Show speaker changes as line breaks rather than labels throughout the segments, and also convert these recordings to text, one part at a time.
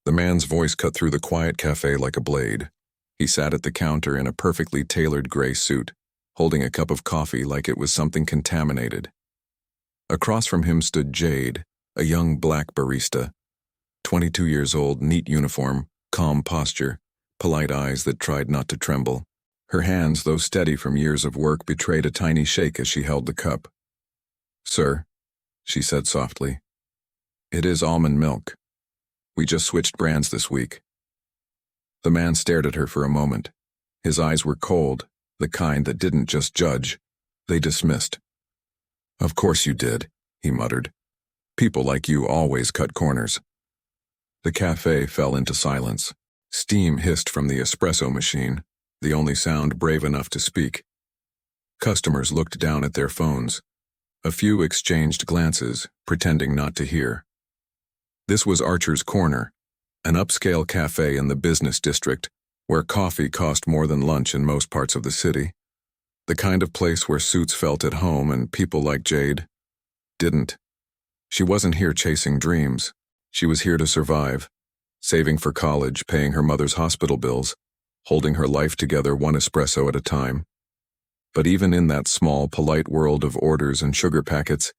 The man's voice cut through the quiet cafe like a blade. He sat at the counter in a perfectly tailored gray suit, holding a cup of coffee like it was something contaminated. Across from him stood Jade, a young black barista. 22 years old, neat uniform, calm posture, polite eyes that tried not to tremble. Her hands, though steady from years of work, betrayed a tiny shake as she held the cup. "Sir," she said softly, "it is almond milk. We just switched brands this week." The man stared at her for a moment. His eyes were cold, the kind that didn't just judge, they dismissed. "Of course you did," he muttered. "People like you always cut corners." The cafe fell into silence. Steam hissed from the espresso machine, the only sound brave enough to speak. Customers looked down at their phones. A few exchanged glances, pretending not to hear. This was Archer's Corner, an upscale cafe in the business district where coffee cost more than lunch in most parts of the city. The kind of place where suits felt at home and people like Jade didn't. She wasn't here chasing dreams. She was here to survive, saving for college, paying her mother's hospital bills, holding her life together one espresso at a time. But even in that small, polite world of orders and sugar packets,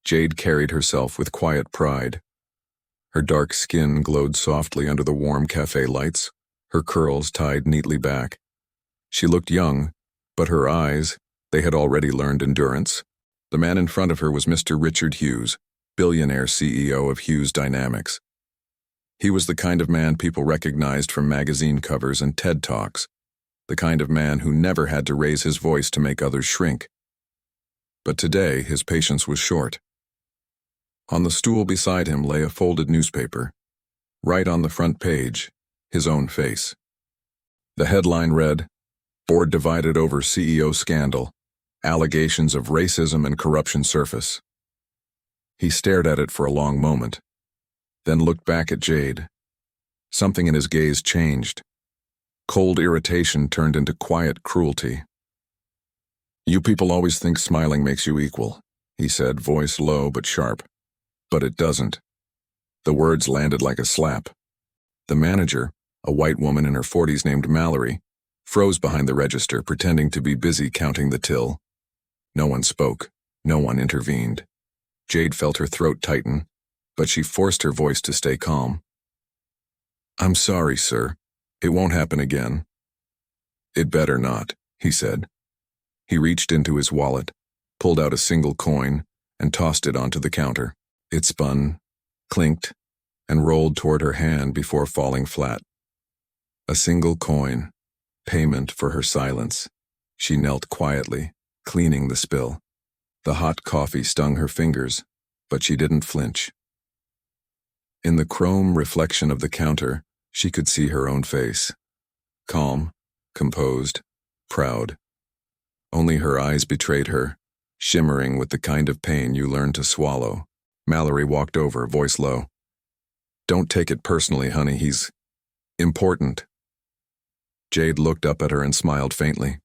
Jade carried herself with quiet pride. Her dark skin glowed softly under the warm cafe lights, her curls tied neatly back. She looked young, but her eyes, they had already learned endurance. The man in front of her was Mr. Richard Hughes, Billionaire CEO of Hughes Dynamics. He was the kind of man people recognized from magazine covers and TED Talks, the kind of man who never had to raise his voice to make others shrink. But today, his patience was short. On the stool beside him lay a folded newspaper. Right on the front page, his own face. The headline read, "Board divided over CEO scandal. Allegations of racism and corruption surface." He stared at it for a long moment, then looked back at Jade. Something in his gaze changed. Cold irritation turned into quiet cruelty. "You people always think smiling makes you equal," he said, voice low but sharp. "But it doesn't." The words landed like a slap. The manager, a white woman in her 40s named Mallory, froze behind the register, pretending to be busy counting the till. No one spoke. No one intervened. Jade felt her throat tighten, but she forced her voice to stay calm. "I'm sorry, sir. It won't happen again." "It better not," he said. He reached into his wallet, pulled out a single coin, and tossed it onto the counter. It spun, clinked, and rolled toward her hand before falling flat. A single coin, payment for her silence. She knelt quietly, cleaning the spill. The hot coffee stung her fingers, but she didn't flinch. In the chrome reflection of the counter, she could see her own face. Calm, composed, proud. Only her eyes betrayed her, shimmering with the kind of pain you learn to swallow. Mallory walked over, voice low. "Don't take it personally, honey. He's important." Jade looked up at her and smiled faintly.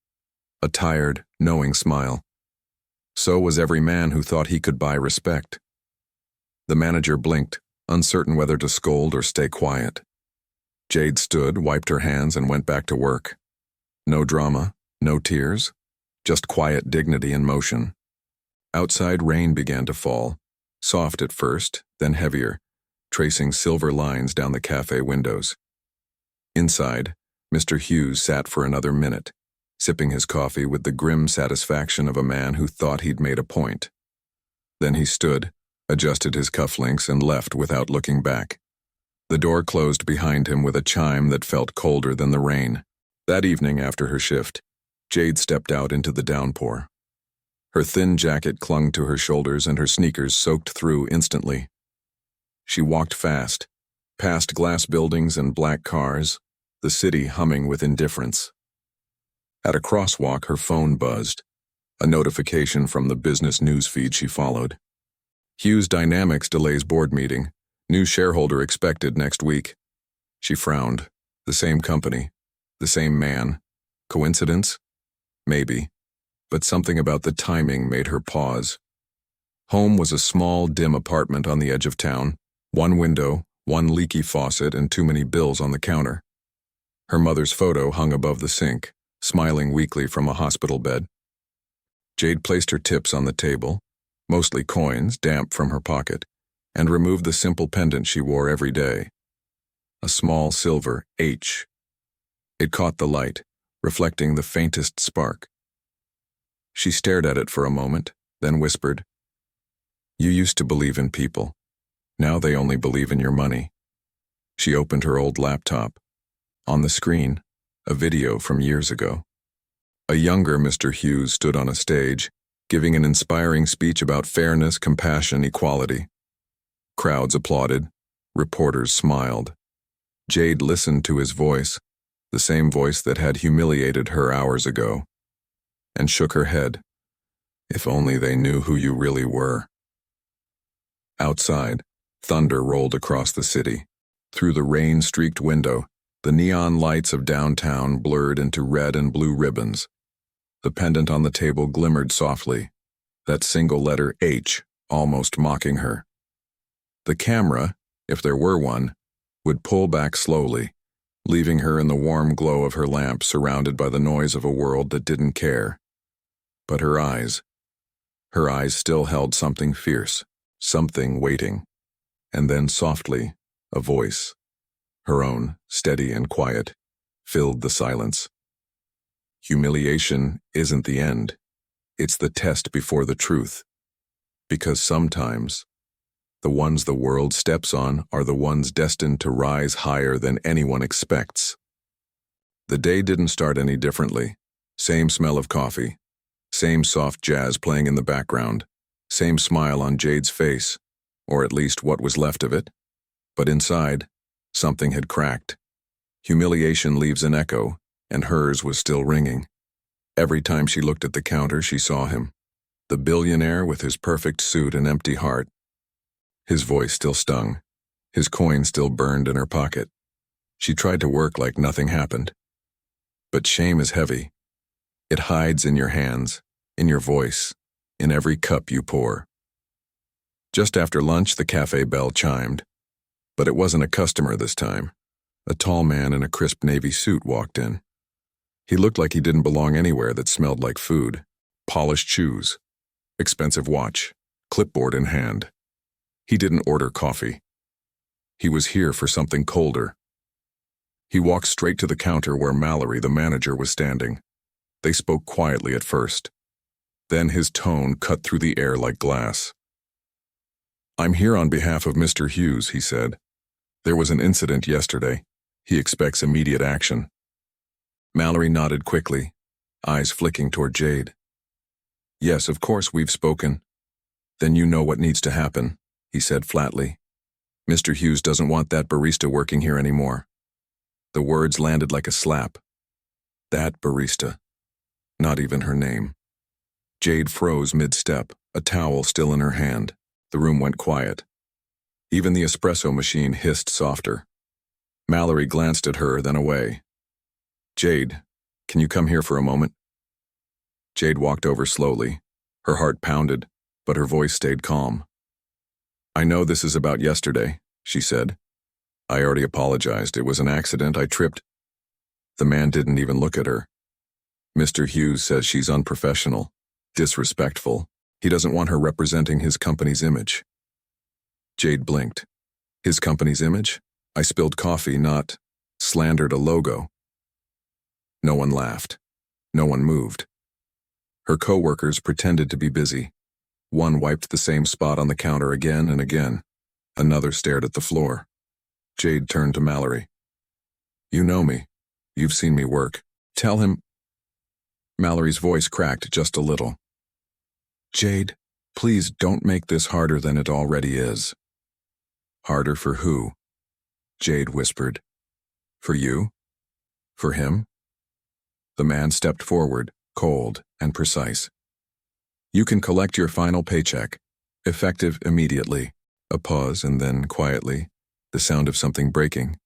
A tired, knowing smile. So was every man who thought he could buy respect. The manager blinked, uncertain whether to scold or stay quiet. Jade stood, wiped her hands, and went back to work. No drama, no tears, just quiet dignity in motion. Outside, rain began to fall, soft at first, then heavier, tracing silver lines down the cafe windows. Inside, Mr. Hughes sat for another minute, sipping his coffee with the grim satisfaction of a man who thought he'd made a point. Then he stood, adjusted his cufflinks, and left without looking back. The door closed behind him with a chime that felt colder than the rain. That evening after her shift, Jade stepped out into the downpour. Her thin jacket clung to her shoulders and her sneakers soaked through instantly. She walked fast, past glass buildings and black cars, the city humming with indifference. At a crosswalk, her phone buzzed, a notification from the business news feed she followed. Hughes Dynamics delays board meeting. New shareholder expected next week. She frowned. The same company, the same man. Coincidence? Maybe. But something about the timing made her pause. Home was a small, dim apartment on the edge of town. One window, one leaky faucet and too many bills on the counter. Her mother's photo hung above the sink, smiling weakly from a hospital bed. Jade placed her tips on the table, mostly coins damp from her pocket, and removed the simple pendant she wore every day. A small silver H. It caught the light, reflecting the faintest spark. She stared at it for a moment, then whispered, "You used to believe in people. Now they only believe in your money." She opened her old laptop. On the screen, a video from years ago. A younger Mr. Hughes stood on a stage, giving an inspiring speech about fairness, compassion, equality. Crowds applauded. Reporters smiled. Jade listened to his voice, the same voice that had humiliated her hours ago, and shook her head. If only they knew who you really were. Outside, thunder rolled across the city. Through the rain-streaked window, the neon lights of downtown blurred into red and blue ribbons. The pendant on the table glimmered softly, that single letter H almost mocking her. The camera, if there were one, would pull back slowly, leaving her in the warm glow of her lamp surrounded by the noise of a world that didn't care. But her eyes still held something fierce, something waiting. And then softly, a voice, her own, steady and quiet, filled the silence. Humiliation isn't the end. It's the test before the truth. Because sometimes, the ones the world steps on are the ones destined to rise higher than anyone expects. The day didn't start any differently. Same smell of coffee, same soft jazz playing in the background, same smile on Jade's face, or at least what was left of it. But inside, something had cracked. Humiliation leaves an echo, and hers was still ringing. Every time she looked at the counter, she saw him, the billionaire with his perfect suit and empty heart. His voice still stung, his coin still burned in her pocket. She tried to work like nothing happened. But shame is heavy. It hides in your hands, in your voice, in every cup you pour. Just after lunch, the cafe bell chimed. But it wasn't a customer this time. A tall man in a crisp navy suit walked in. He looked like he didn't belong anywhere that smelled like food. Polished shoes, expensive watch, clipboard in hand. He didn't order coffee. He was here for something colder. He walked straight to the counter where Mallory, the manager, was standing. They spoke quietly at first. Then his tone cut through the air like glass. "I'm here on behalf of Mr. Hughes," he said. "There was an incident yesterday. He expects immediate action." Mallory nodded quickly, eyes flicking toward Jade. "Yes, of course we've spoken." "Then you know what needs to happen," he said flatly. "Mr. Hughes doesn't want that barista working here anymore." The words landed like a slap. That barista. Not even her name. Jade froze mid-step, a towel still in her hand. The room went quiet. Even the espresso machine hissed softer. Mallory glanced at her, then away. "Jade, can you come here for a moment?" Jade walked over slowly. Her heart pounded, but her voice stayed calm. "I know this is about yesterday," she said. "I already apologized. It was an accident. I tripped." The man didn't even look at her. "Mr. Hughes says she's unprofessional, disrespectful. He doesn't want her representing his company's image." Jade blinked. "His company's image? I spilled coffee, not slandered a logo." No one laughed. No one moved. Her co-workers pretended to be busy. One wiped the same spot on the counter again and again. Another stared at the floor. Jade turned to Mallory. "You know me. You've seen me work. Tell him—" Mallory's voice cracked just a little. "Jade, please don't make this harder than it already is." "Harder for who?" Jade whispered. "For you? For him?" The man stepped forward, cold and precise. "You can collect your final paycheck, effective immediately." A pause, and then, quietly, the sound of something breaking.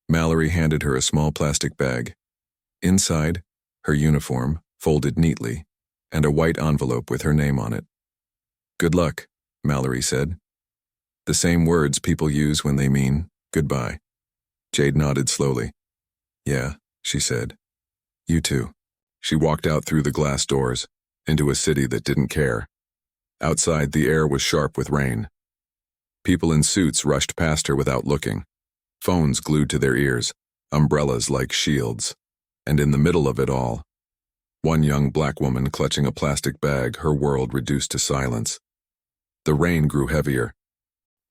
Mallory handed her a small plastic bag. Inside, her uniform, folded neatly, and a white envelope with her name on it. "Good luck," Mallory said. The same words people use when they mean, Goodbye. Jade nodded slowly. Yeah, she said. You too. She walked out through the glass doors, into a city that didn't care. Outside, the air was sharp with rain. People in suits rushed past her without looking, phones glued to their ears, umbrellas like shields. And in the middle of it all, one young black woman clutching a plastic bag, her world reduced to silence. The rain grew heavier.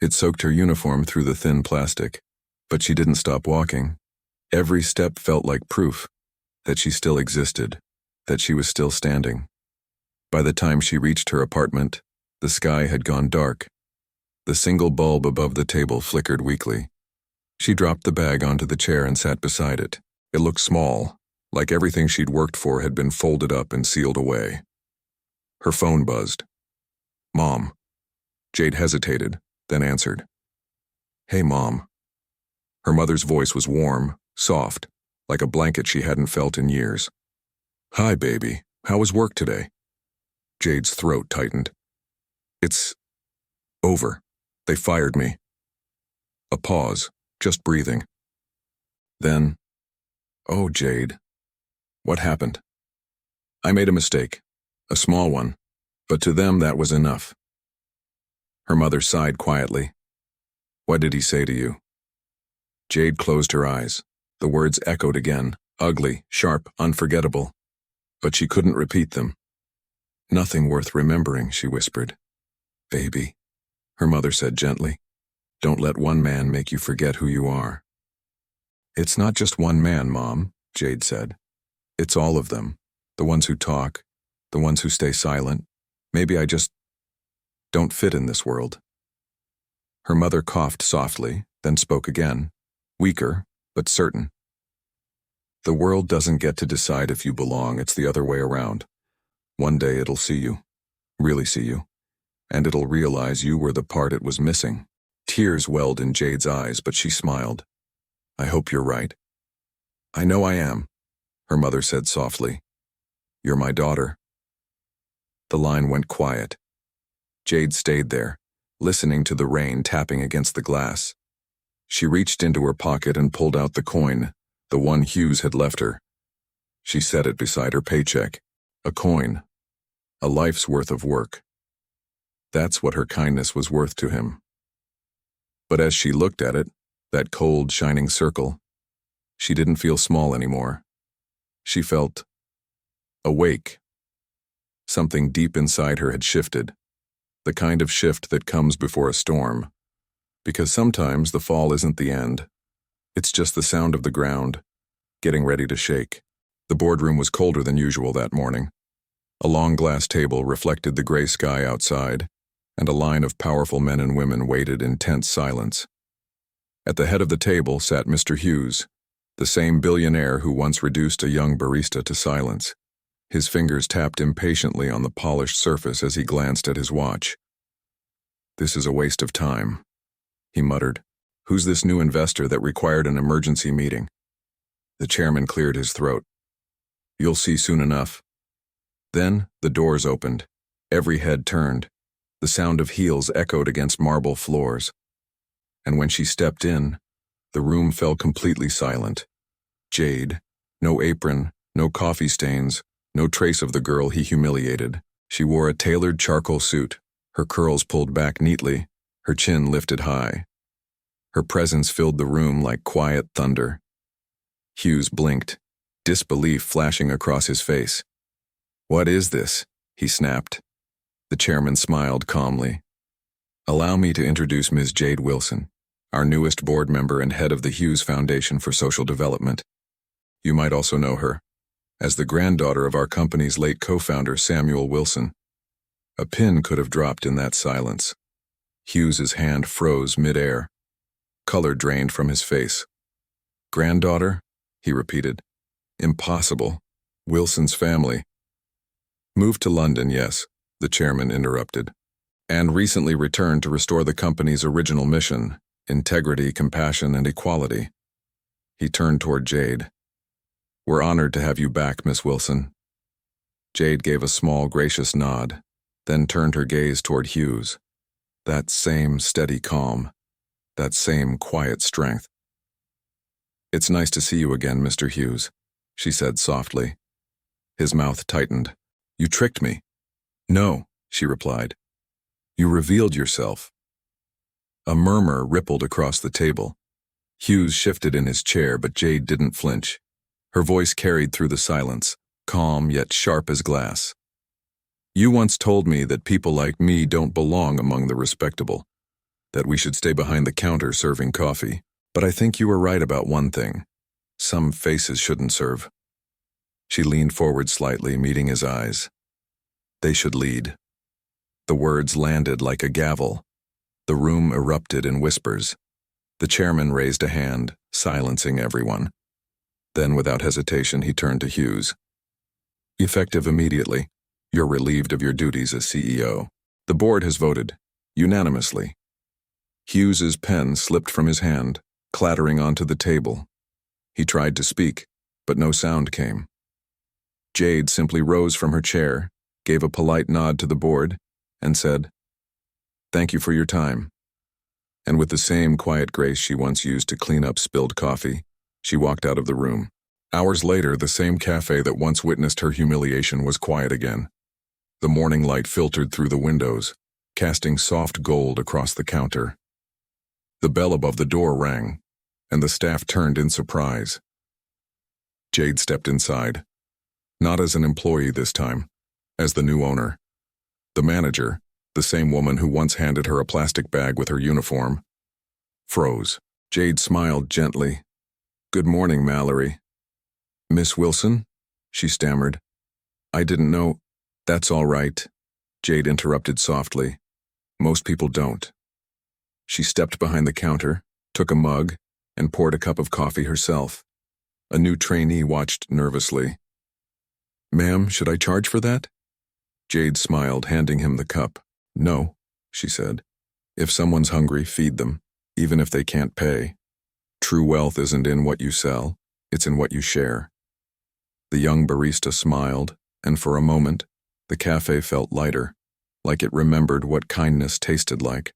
It soaked her uniform through the thin plastic, but she didn't stop walking. Every step felt like proof that she still existed, that she was still standing. By the time she reached her apartment, the sky had gone dark. The single bulb above the table flickered weakly. She dropped the bag onto the chair and sat beside it. It looked small, like everything she'd worked for had been folded up and sealed away. Her phone buzzed. Mom. Jade hesitated, then answered. Hey, Mom. Her mother's voice was warm, soft, like a blanket she hadn't felt in years. Hi, baby. How was work today? Jade's throat tightened. It's over. They fired me. A pause, just breathing. Then, oh, Jade. What happened? I made a mistake, a small one, but to them that was enough. Her mother sighed quietly. What did he say to you? Jade closed her eyes. The words echoed again, ugly, sharp, unforgettable. But she couldn't repeat them. Nothing worth remembering, she whispered. Baby, her mother said gently. Don't let one man make you forget who you are. It's not just one man, Mom, Jade said. It's all of them. The ones who talk, the ones who stay silent. Maybe I just don't fit in this world. Her mother coughed softly, then spoke again, weaker, but certain. The world doesn't get to decide if you belong, it's the other way around. One day it'll see you, really see you, and it'll realize you were the part it was missing. Tears welled in Jade's eyes, but she smiled. I hope you're right. I know I am, her mother said softly. You're my daughter. The line went quiet. Jade stayed there, listening to the rain tapping against the glass. She reached into her pocket and pulled out the coin, the one Hughes had left her. She set it beside her paycheck. A coin. A life's worth of work. That's what her kindness was worth to him. But as she looked at it, that cold, shining circle, she didn't feel small anymore. She felt awake. Something deep inside her had shifted, the kind of shift that comes before a storm. Because sometimes the fall isn't the end. It's just the sound of the ground, getting ready to shake. The boardroom was colder than usual that morning. A long glass table reflected the gray sky outside, and a line of powerful men and women waited in tense silence. At the head of the table sat Mr. Hughes, the same billionaire who once reduced a young barista to silence. His fingers tapped impatiently on the polished surface as he glanced at his watch. This is a waste of time, he muttered. Who's this new investor that required an emergency meeting? The chairman cleared his throat. You'll see soon enough. Then the doors opened. Every head turned. The sound of heels echoed against marble floors. And when she stepped in, the room fell completely silent. Jade, no apron, no coffee stains, no trace of the girl he humiliated. She wore a tailored charcoal suit, her curls pulled back neatly, her chin lifted high. Her presence filled the room like quiet thunder. Hughes blinked, disbelief flashing across his face. What is this? He snapped. The chairman smiled calmly. Allow me to introduce Ms. Jade Wilson, our newest board member and head of the Hughes Foundation for Social Development. You might also know her as the granddaughter of our company's late co-founder Samuel Wilson. A pin could have dropped in that silence. Hughes's hand froze mid-air. Color drained from his face. Granddaughter? He repeated. Impossible. Wilson's family. Moved to London, yes, the chairman interrupted, and recently returned to restore the company's original mission, integrity, compassion, and equality. He turned toward Jade. We're honored to have you back, Miss Wilson. Jade gave a small, gracious nod, then turned her gaze toward Hughes. That same steady calm, that same quiet strength. "It's nice to see you again, Mr. Hughes," she said softly. His mouth tightened. "You tricked me." "No," she replied. "You revealed yourself." A murmur rippled across the table. Hughes shifted in his chair, but Jade didn't flinch. Her voice carried through the silence, calm yet sharp as glass. "You once told me that people like me don't belong among the respectable, that we should stay behind the counter serving coffee. But I think you were right about one thing. Some faces shouldn't serve." She leaned forward slightly, meeting his eyes. "They should lead." The words landed like a gavel. The room erupted in whispers. The chairman raised a hand, silencing everyone. Then, without hesitation, he turned to Hughes. "Effective immediately, you're relieved of your duties as CEO. The board has voted, unanimously." Hughes's pen slipped from his hand, clattering onto the table. He tried to speak, but no sound came. Jade simply rose from her chair, gave a polite nod to the board, and said, "Thank you for your time." And with the same quiet grace she once used to clean up spilled coffee, she walked out of the room. Hours later, the same cafe that once witnessed her humiliation was quiet again. The morning light filtered through the windows, casting soft gold across the counter. The bell above the door rang, and the staff turned in surprise. Jade stepped inside, not as an employee this time, as the new owner. The manager, the same woman who once handed her a plastic bag with her uniform, froze. Jade smiled gently. "Good morning, Mallory." "Miss Wilson?" she stammered. "I didn't know." "That's all right," Jade interrupted softly. "Most people don't." She stepped behind the counter, took a mug, and poured a cup of coffee herself. A new trainee watched nervously. "Ma'am, should I charge for that?" Jade smiled, handing him the cup. "No," she said. "If someone's hungry, feed them, even if they can't pay. True wealth isn't in what you sell, it's in what you share." The young barista smiled, and for a moment, the cafe felt lighter, like it remembered what kindness tasted like.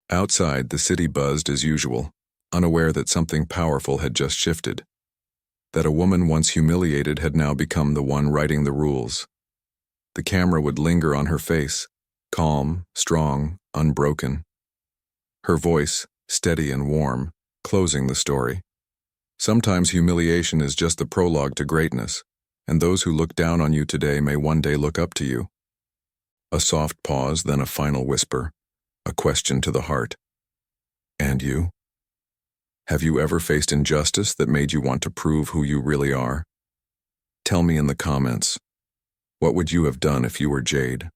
Outside, the city buzzed as usual, unaware that something powerful had just shifted. That a woman once humiliated had now become the one writing the rules. The camera would linger on her face, calm, strong, unbroken. Her voice, steady and warm, closing the story. Sometimes humiliation is just the prologue to greatness, and those who look down on you today may one day look up to you. A soft pause, then a final whisper, a question to the heart. "And you? Have you ever faced injustice that made you want to prove who you really are? Tell me in the comments. What would you have done if you were Jade?"